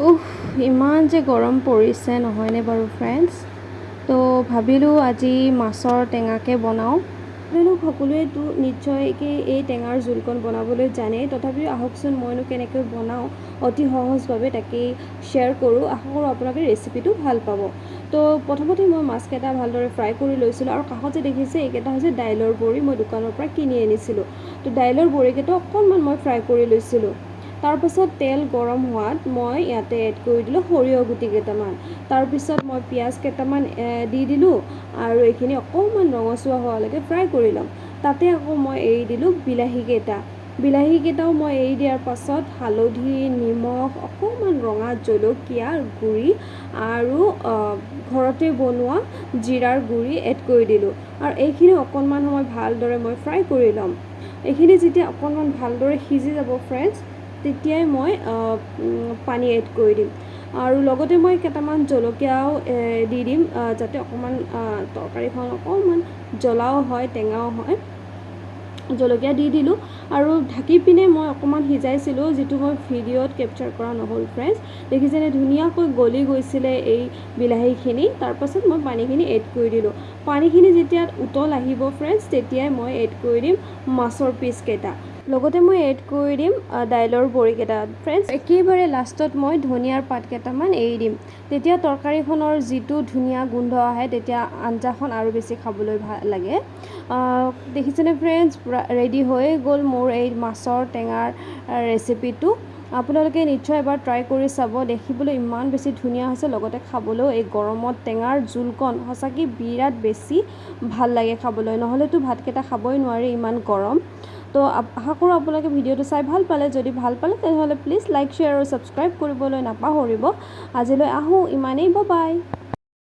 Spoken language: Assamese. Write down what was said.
উফ, ইমান যে গৰম পৰিছে নহয়নে বাৰু ফ্ৰেণ্ডছ। তো ভাবিলোঁ আজি মাছৰ টেঙাকে বনাওঁ। আপোনালোক সকলোৱেতো নিশ্চয়কৈ এই টেঙাৰ জোলকণ বনাবলৈ জানেই, তথাপিও আহকচোন মইনো কেনেকৈ বনাওঁ অতি সহজভাৱে তাকেই শ্বেয়াৰ কৰোঁ। আশা কৰোঁ আপোনালোকে ৰেচিপিটো ভাল পাব। তো প্ৰথমতে মই মাছকেইটা ভালদৰে ফ্ৰাই কৰি লৈছিলোঁ, আৰু কাষত যে দেখিছে এইকেইটা হৈছে দাইলৰ বড়ি, মই দোকানৰ পৰা কিনি আনিছিলোঁ। তো দাইলৰ বড়িকেইটা অকণমান মই ফ্ৰাই কৰি লৈছিলোঁ। তাৰপাছত তেল গৰম হোৱাত মই ইয়াতে এড কৰি দিলোঁ সৰিয়হ গুটি কেইটামান। তাৰপিছত মই পিঁয়াজ কেইটামান দি দিলোঁ, আৰু এইখিনি অকণমান ৰঙচুৱা হোৱালৈকে ফ্ৰাই কৰি ল'ম। তাতে আকৌ মই এৰি দিলোঁ বিলাহীকেইটাও মই এৰি দিয়াৰ পাছত হালধি, নিমখ, অকণমান ৰঙা জলকীয়াৰ গুড়ি আৰু ঘৰতে বনোৱা জিৰাৰ গুড়ি এড কৰি দিলোঁ, আৰু এইখিনি অকণমান সময় ভালদৰে মই ফ্ৰাই কৰি ল'ম। এইখিনি যেতিয়া অকণমান ভালদৰে সিজি যাব ফ্ৰেণ্ডছ, তেতিয়াই মই পানী এড কৰি দিম, আৰু লগতে মই কেইটামান জলকীয়াও দি দিম, যাতে অকণমান তৰকাৰীখন অকণমান জ্বলাও হয় টেঙাও হয়। জলকীয়া দি দিলোঁ, আৰু ঢাকি পিনে মই অকণমান সিজাইছিলোঁ, যিটো মই ভিডিঅ'ত কেপচাৰ কৰা নহ'ল ফ্ৰেণ্ডছ। দেখিছেনে ধুনীয়াকৈ গলি গৈছিলে এই বিলাহীখিনি। তাৰপাছত মই পানীখিনি এড কৰি দিলোঁ। পানীখিনি যেতিয়া উতল আহিব ফ্ৰেণ্ডছ, তেতিয়াই মই এড কৰি দিম মাছৰ পিচকেইটা। লগতে মই এড কৰি দিম দাইলৰ বড়িকেইটা ফ্ৰেণ্ডছ। একেবাৰে লাষ্টত মই ধনিয়াৰ পাত কেইটামান এৰি দিম। তেতিয়া তৰকাৰীখনৰ যিটো ধুনীয়া গোন্ধ আহে, তেতিয়া আঞ্জাখন আৰু বেছি খাবলৈ ভাল লাগে। দেখিছেনে ফ্ৰেণ্ডছ, ৰেডি হৈ গ'ল মোৰ এই মাছৰ টেঙাৰ ৰেচিপিটো। আপোনালোকে নিশ্চয় এবাৰ ট্ৰাই কৰি চাব। দেখিবলৈ ইমান বেছি ধুনীয়া হৈছে, লগতে খাবলৈও এই গৰমত টেঙাৰ জোলকণ সঁচাকৈ বিৰাট বেছি ভাল লাগে খাবলৈ, নহ'লেতো ভাতকেইটা খাবই নোৱাৰি ইমান গৰম। তো আশা কৰোঁ আপোনালোকে ভিডিঅ'টো চাই ভাল পালে। যদি ভাল পালে তেনেহ'লে প্লিজ লাইক, শ্বেয়াৰ আৰু ছাবস্ক্ৰাইব কৰিবলৈ নাপাহৰিব। আজিলৈ আহোঁ, ইমানেই, বাই বাই।